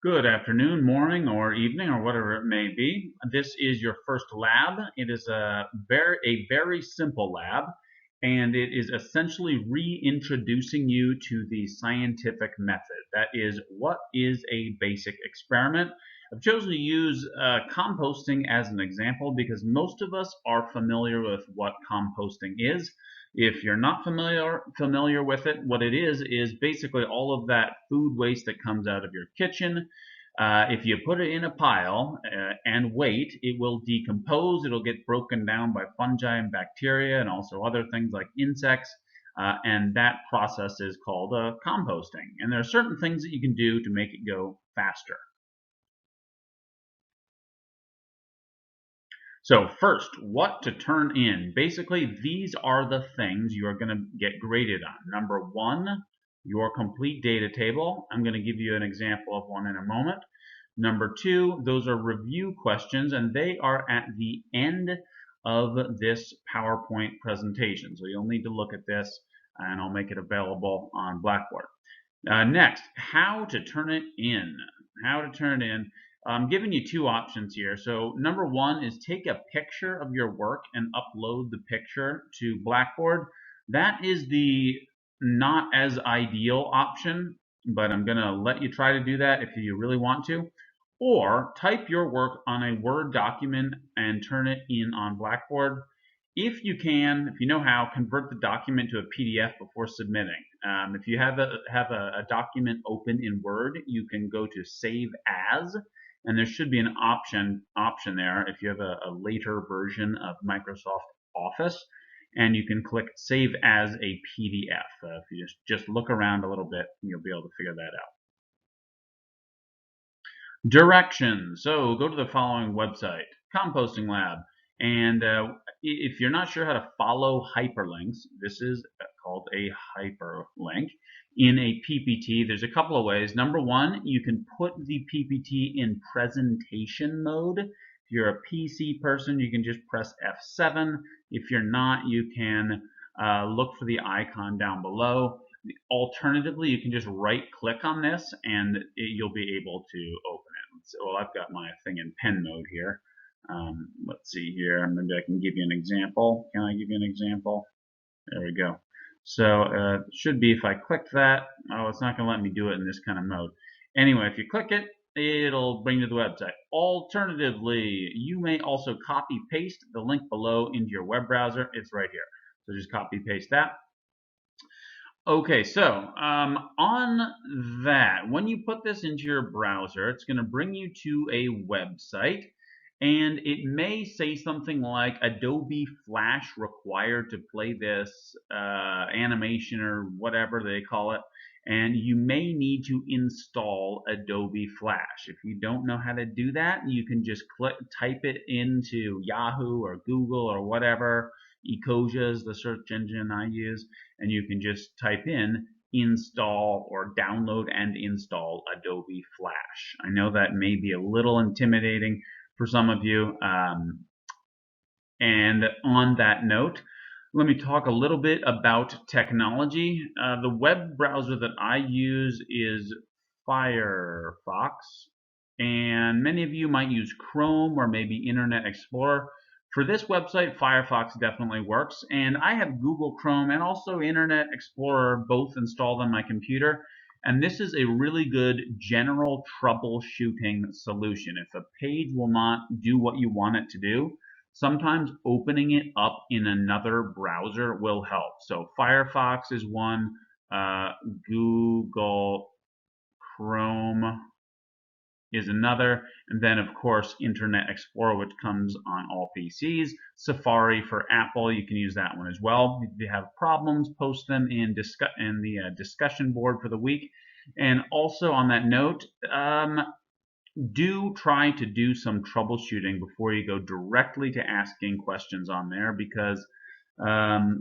Good afternoon, morning, or evening, or whatever it may be. This is your first lab. It is a very simple lab, and it is essentially reintroducing you to the scientific method. That is, what is a basic experiment? I've chosen to use composting as an example because most of us are familiar with what composting is. If you're not familiar with it, what it is basically all of that food waste that comes out of your kitchen. If you put it in a pile and wait, it will decompose. It'll get broken down by fungi and bacteria and also other things like insects. And that process is called composting. And there are certain things that you can do to make it go faster. So first, what to turn in. Basically, these are the things you are going to get graded on. Number one, your complete data table. I'm going to give you an example of one in a moment. Number two, those are review questions, and they are at the end of this PowerPoint presentation. So you'll need to look at this, and I'll make it available on Blackboard. Next, how to turn it in. How to turn it in. I'm giving you two options here. So number one is take a picture of your work and upload the picture to Blackboard. That is the not as ideal option, but I'm going to let you try to do that if you really want to. Or type your work on a Word document and turn it in on Blackboard. If you can, if you know how, convert the document to a PDF before submitting. If you have a document open in Word, you can go to Save As, and there should be an option there if you have a later version of Microsoft Office, and you can click Save As a PDF. If you just look around a little bit, you'll be able to figure that out. Directions. So go to the following website, Composting Lab. And if you're not sure how to follow hyperlinks, this is called a hyperlink. In a PPT, there's a couple of ways. Number one, you can put the PPT in presentation mode. If you're a PC person, you can just press F7. If you're not, you can look for the icon down below. Alternatively, you can just right-click on this, and you'll be able to open it. So I've got my thing in pen mode here. Let's see here. Maybe I can give you an example. Can I give you an example? There we go. So it should be if I click that. Oh, it's not going to let me do it in this kind of mode. Anyway, if you click it, it'll bring you to the website. Alternatively, you may also copy paste the link below into your web browser. It's right here. So just copy paste that. Okay, so on that, when you put this into your browser, it's going to bring you to a website, and it may say something like Adobe Flash required to play this animation or whatever they call it, and you may need to install Adobe Flash. If you don't know how to do that, you can just type it into Yahoo or Google or whatever. Ecosia is the search engine I use, and you can just type in install or download and install Adobe Flash. I know that may be a little intimidating for some of you. And on that note, let me talk a little bit about technology. The web browser that I use is Firefox, and many of you might use Chrome or maybe Internet Explorer. For this website, Firefox definitely works, and I have Google Chrome and also Internet Explorer both installed on my computer, and this is a really good general troubleshooting solution. If a page will not do what you want it to do, sometimes opening it up in another browser will help. So Firefox is one, Google Chrome is another, and then of course Internet Explorer, which comes on all PCs. Safari for Apple, you can use that one as well. If you have problems, post them in the discussion board for the week. And also on that note, do try to do some troubleshooting before you go directly to asking questions on there, because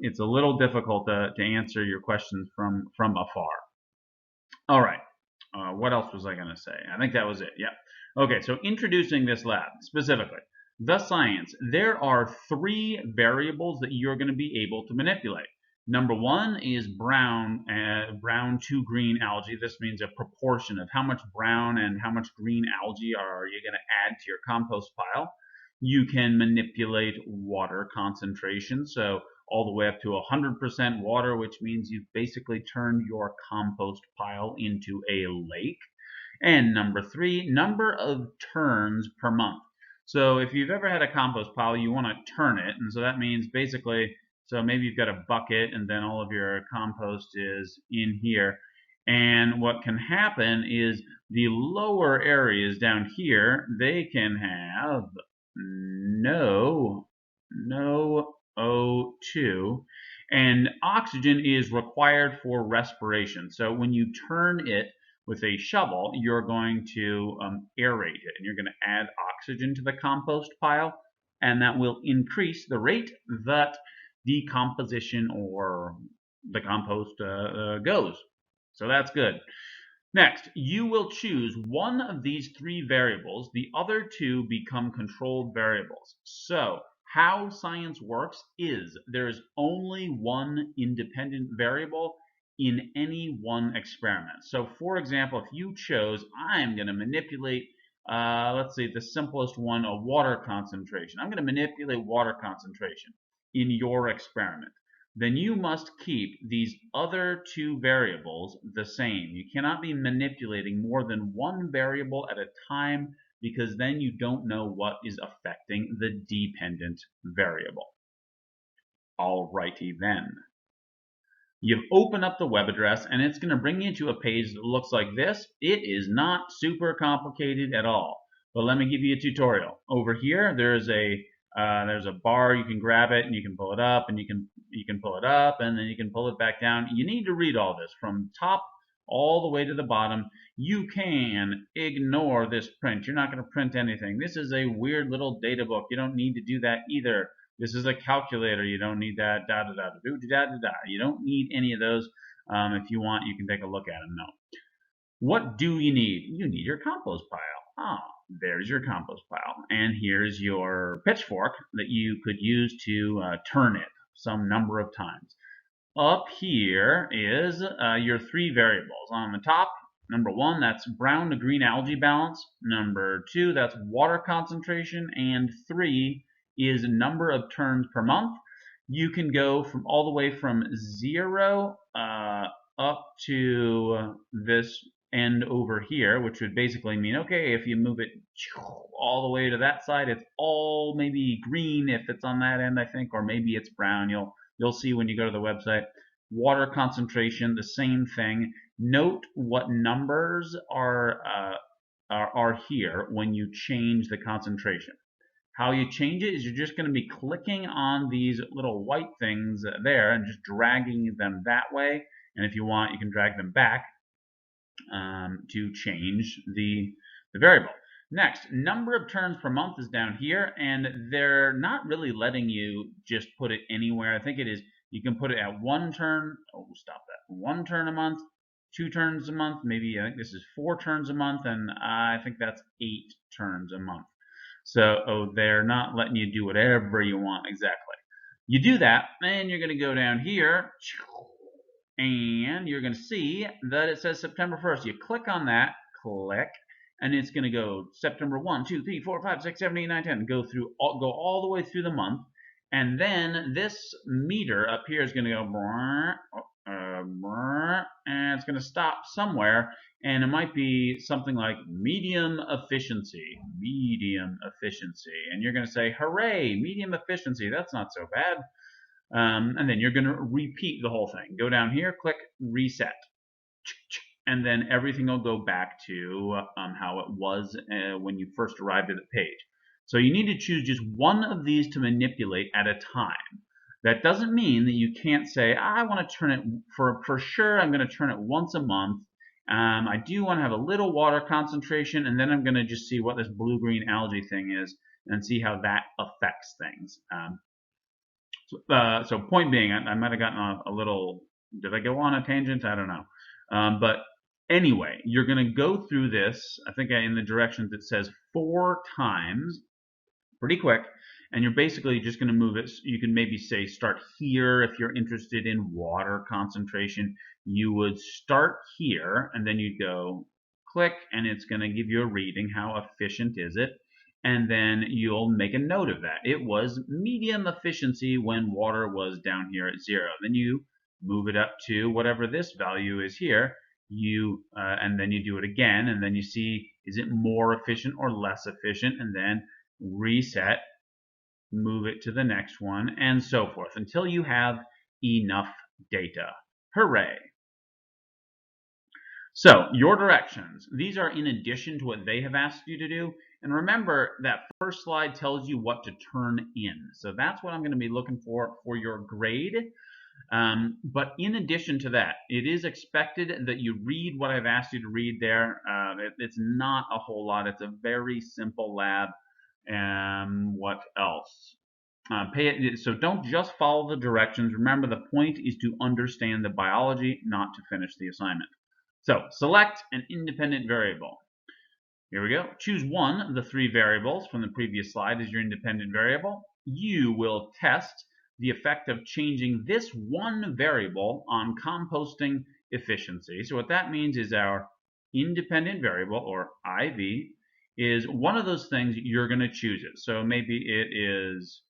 it's a little difficult to answer your questions from afar. All right. What else was I going to say? I think that was it. Yeah. Okay, so introducing this lab specifically. The science. There are three variables that you're going to be able to manipulate. Number one is brown to green algae. This means a proportion of how much brown and how much green algae are you going to add to your compost pile. You can manipulate water concentration, so all the way up to 100% water, which means you've basically turned your compost pile into a lake. And number three, number of turns per month. So if you've ever had a compost pile, you want to turn it, and so that means basically, so maybe you've got a bucket and then all of your compost is in here. And what can happen is the lower areas down here, they can have no O2, and oxygen is required for respiration. So when you turn it with a shovel, you're going to aerate it, and you're going to add oxygen to the compost pile, and that will increase the rate that decomposition or the compost goes. So that's good. Next, you will choose one of these three variables. The other two become controlled variables. So how science works is there is only one independent variable in any one experiment. So for example, if you chose, I'm going to manipulate, let's say the simplest one, a water concentration. I'm going to manipulate water concentration in your experiment. Then you must keep these other two variables the same. You cannot be manipulating more than one variable at a time, because then you don't know what is affecting the dependent variable. Alrighty then. You open up the web address and it's going to bring you to a page that looks like this. It is not super complicated at all, but let me give you a tutorial. Over here there's a bar. You can grab it and you can pull it up, and you can pull it up and then you can pull it back down. You need to read all this from top all the way to the bottom. You can ignore this print. You're not going to print anything. This is a weird little data book. You don't need to do that either. This is a calculator. You don't need that. You don't need any of those. If you want, you can take a look at them. No. What do you need? You need your compost pile. There's your compost pile. And here's your pitchfork that you could use to turn it some number of times. Up here is your three variables. On the top, number one, that's brown to green algae balance. Number two, that's water concentration. And three is number of turns per month. You can go from all the way from 0 up to this end over here, which would basically mean, okay, if you move it all the way to that side, it's all maybe green if it's on that end, I think, or maybe it's brown. You'll see when you go to the website. Water concentration, the same thing. Note what numbers are here when you change the concentration. How you change it is you're just going to be clicking on these little white things there and just dragging them that way. And if you want, you can drag them back to change the variable. Next, number of turns per month is down here, and they're not really letting you just put it anywhere. I think it is, you can put it at 1 turn. Oh, stop that. 1 turn a month, 2 turns a month, maybe I think this is 4 turns a month, and I think that's 8 turns a month. So they're not letting you do whatever you want exactly. You do that, and you're going to go down here, and you're going to see that it says September 1st. You click on that, and it's going to go September 1, 2, 3, 4, 5, 6, 7, 8, 9, 10. Go all the way through the month, and then this meter up here is going to go and it's going to stop somewhere, and it might be something like medium efficiency, and you're going to say, hooray, medium efficiency, that's not so bad. And then you're going to repeat the whole thing. Go down here, click reset, and then everything will go back to how it was when you first arrived at the page. So you need to choose just one of these to manipulate at a time. That doesn't mean that you can't say, I want to turn it, for sure I'm going to turn it once a month. I do want to have a little water concentration, and then I'm going to just see what this blue-green algae thing is and see how that affects things. So point being, I might have gotten a little, did I go on a tangent? I don't know. But anyway, you're going to go through this, I think in the directions it says 4 times, pretty quick, and you're basically just going to move it. You can maybe say start here if you're interested in water concentration. You would start here, and then you'd go click, and it's going to give you a reading. How efficient is it? And then you'll make a note of that. It was medium efficiency when water was down here at 0. Then you move it up to whatever this value is here. And then you do it again, and then you see, is it more efficient or less efficient, and then reset, move it to the next one, and so forth until you have enough data. Hooray! So your directions, these are in addition to what they have asked you to do. And remember, that first slide tells you what to turn in. So that's what I'm going to be looking for your grade. But in addition to that, it is expected that you read what I've asked you to read there. It's not a whole lot. It's a very simple lab. What else? So don't just follow the directions. Remember, the point is to understand the biology, not to finish the assignment. So select an independent variable. Here we go. Choose one of the 3 variables from the previous slide as your independent variable. You will test the effect of changing this one variable on composting efficiency. So what that means is our independent variable, or IV, is one of those things you're going to choose it. So maybe it is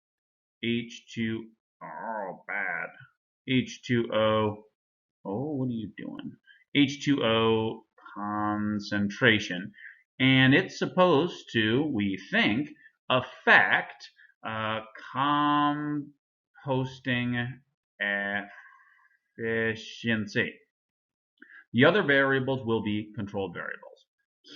H2, oh, bad. H2O, oh, what are you doing? H2O concentration. And it's supposed to, we think, affect composting efficiency. The other variables will be controlled variables.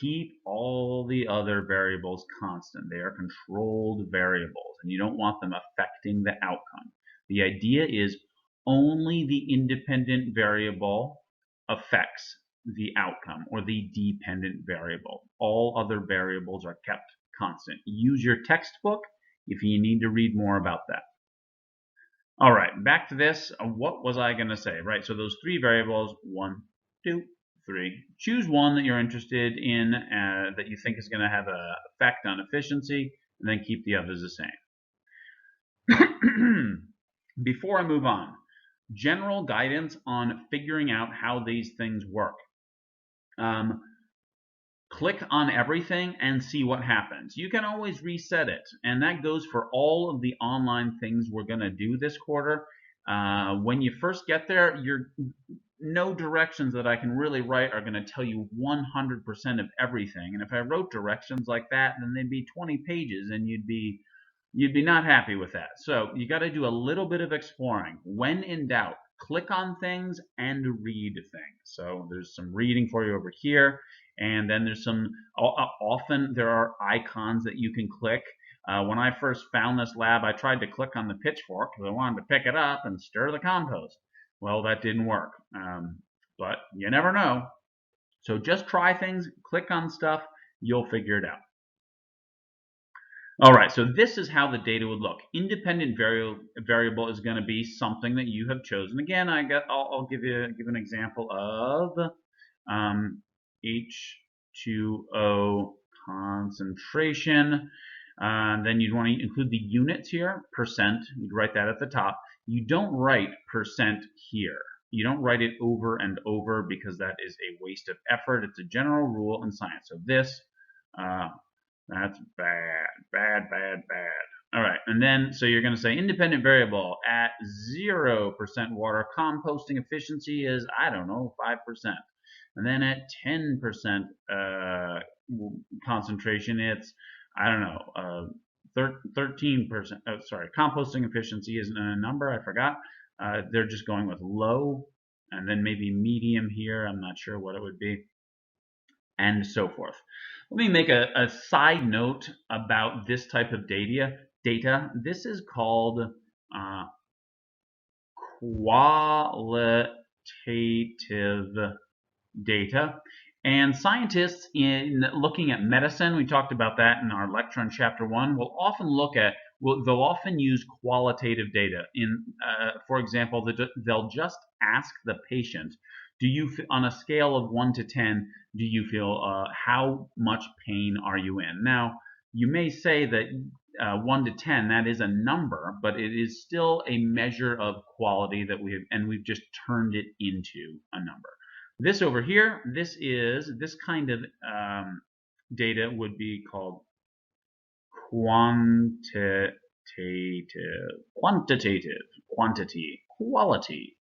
Keep all the other variables constant. They are controlled variables, and you don't want them affecting the outcome. The idea is only the independent variable affects the outcome, or the dependent variable. All other variables are kept constant. Use your textbook if you need to read more about that. All right, back to this. What was I going to say? Right, so those 3 variables, 1, 2, 3. Choose one that you're interested in, that you think is going to have an effect on efficiency, and then keep the others the same. Before I move on, general guidance on figuring out how these things work. Click on everything and see what happens. You can always reset it, and that goes for all of the online things we're going to do this quarter. When you first get there, no directions that I can really write are going to tell you 100% of everything. And if I wrote directions like that, then they'd be 20 pages, and you'd be not happy with that. So you got to do a little bit of exploring. When in doubt, click on things and read things. So there's some reading for you over here, and then there's some, often there are icons that you can click. When I first found this lab, I tried to click on the pitchfork because I wanted to pick it up and stir the compost. Well, that didn't work, but you never know. So just try things, click on stuff, you'll figure it out. All right, so this is how the data would look. Independent variable is going to be something that you have chosen. Again, I'll give an example of H2O concentration. Then you'd want to include the units here, percent. You'd write that at the top. You don't write percent here. You don't write it over and over because that is a waste of effort. It's a general rule in science. So this, that's bad. All right, and then so you're going to say independent variable at 0% water, composting efficiency is, I don't know, 5%. And then at 10% concentration, it's, I don't know, 13%. Oh, sorry, composting efficiency isn't a number, I forgot. They're just going with low, and then maybe medium here. I'm not sure what it would be, and so forth. Let me make a side note about this type of data. This is called qualitative data. And scientists, in looking at medicine, we talked about that in our lecture in chapter 1, will often they'll often use qualitative data. For example, they'll just ask the patient, on a scale of 1 to 10, do you feel, how much pain are you in? Now, you may say that 1 to 10, that is a number, but it is still a measure of quality that we've just turned it into a number. This over here, this kind of data would be called quantity, quality.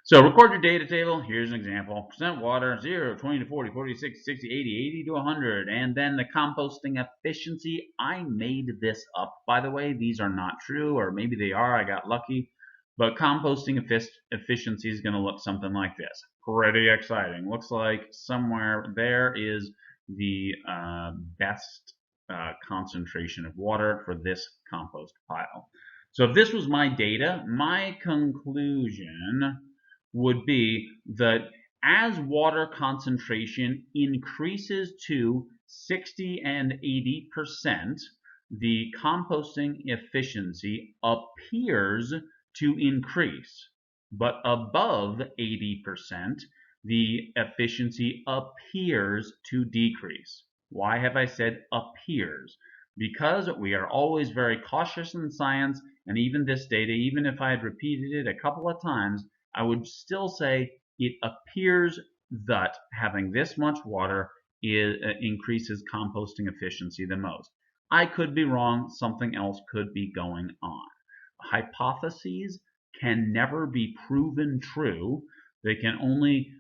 So record your data table. Here's an example. Percent water, 0, 20 to 40, 40 to 60, 60 to 80, 80 to 100. And then the composting efficiency. I made this up, by the way. These are not true, or maybe they are. I got lucky. But composting efficiency is going to look something like this. Pretty exciting. Looks like somewhere there is the best concentration of water for this compost pile. So if this was my data, my conclusion would be that as water concentration increases to 60 and 80%, the composting efficiency appears to increase. But above 80%, the efficiency appears to decrease. Why have I said appears? Because we are always very cautious in science, and even this data, even if I had repeated it a couple of times, I would still say it appears that having this much water increases composting efficiency the most. I could be wrong. Something else could be going on. Hypotheses can never be proven true. They can only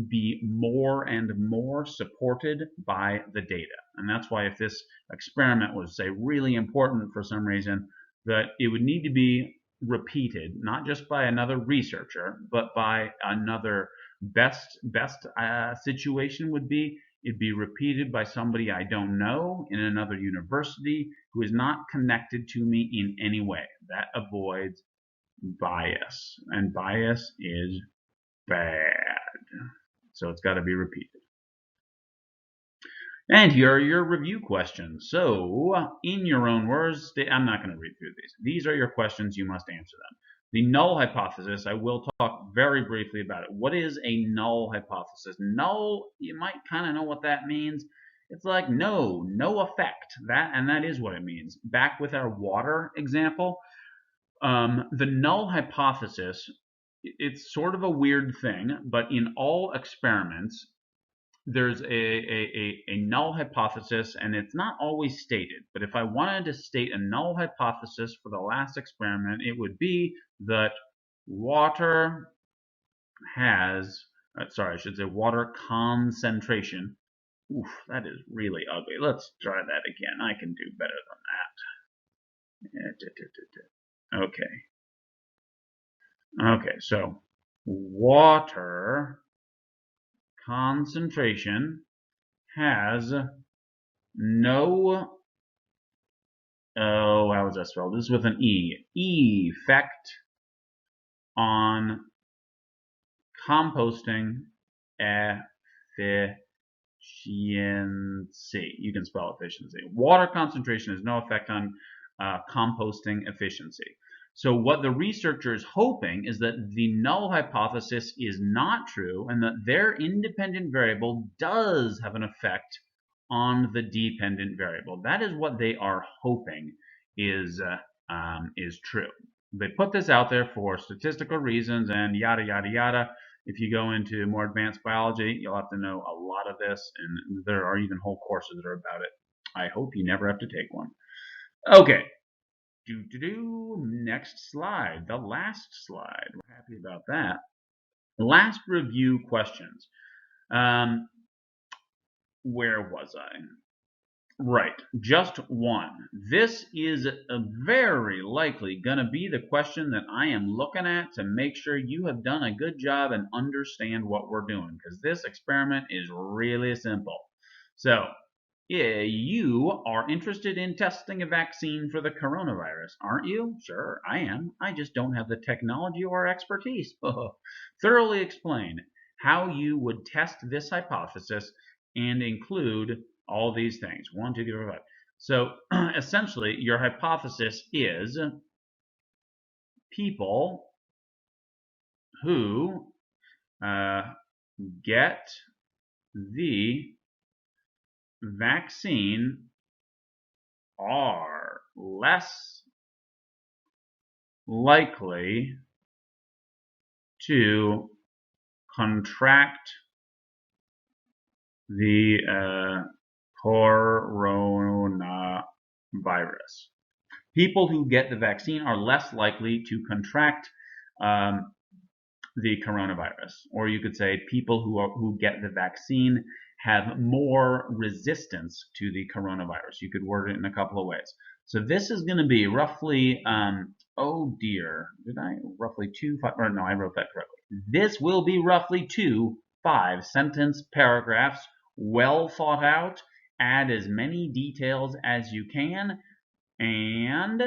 be more and more supported by the data. And that's why if this experiment was, say, really important for some reason, that it would need to be repeated, not just by another researcher, but by another best situation would be it'd be repeated by somebody I don't know in another university who is not connected to me in any way. That avoids bias, and bias is bad. So it's got to be repeated. And here are your review questions. So, in your own words, I'm not going to read through these. These are your questions. You must answer them. The null hypothesis, I will talk very briefly about it. What is a null hypothesis? Null, you might kind of know what that means. It's like no effect. That is what it means. Back with our water example, the null hypothesis, it's sort of a weird thing, but in all experiments, there's a null hypothesis, and it's not always stated. But if I wanted to state a null hypothesis for the last experiment, it would be that water has, sorry, I should say water concentration. Oof, that is really ugly. Let's try that again. I can do better than that. Okay. Okay, so water concentration has no, oh, how is that spelled? This is with an E. Effect on composting efficiency. You can spell efficiency. Water concentration has no effect on composting efficiency. So what the researcher is hoping is that the null hypothesis is not true, and that their independent variable does have an effect on the dependent variable. That is what they are hoping is true. They put this out there for statistical reasons and yada yada yada. If you go into more advanced biology, you'll have to know a lot of this, and there are even whole courses that are about it. I hope you never have to take one. Okay. Next slide. The last slide. We're happy about that. Last review questions. Where was I? Right, just one. This is very likely going to be the question that I am looking at to make sure you have done a good job and understand what we're doing, because this experiment is really simple. So, you are interested in testing a vaccine for the coronavirus, aren't you? Sure, I am. I just don't have the technology or expertise. Thoroughly explain how you would test this hypothesis and include all these things. 1, 2, 3, 4, 5. So essentially, your hypothesis is people who get the vaccine are less likely to contract the coronavirus. People who get the vaccine are less likely to contract the coronavirus. Or you could say people who get the vaccine have more resistance to the coronavirus. You could word it in a couple of ways. So this is going to be roughly, oh dear, did I roughly 5, or no, I wrote that correctly. This will be roughly 2 5-sentence paragraphs, well thought out. Add as many details as you can, and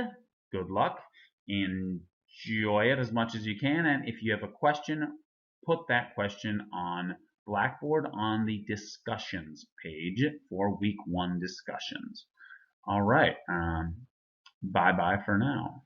good luck. Enjoy it as much as you can, and if you have a question, put that question on Blackboard on the discussions page for week 1 discussions. All right, bye-bye for now.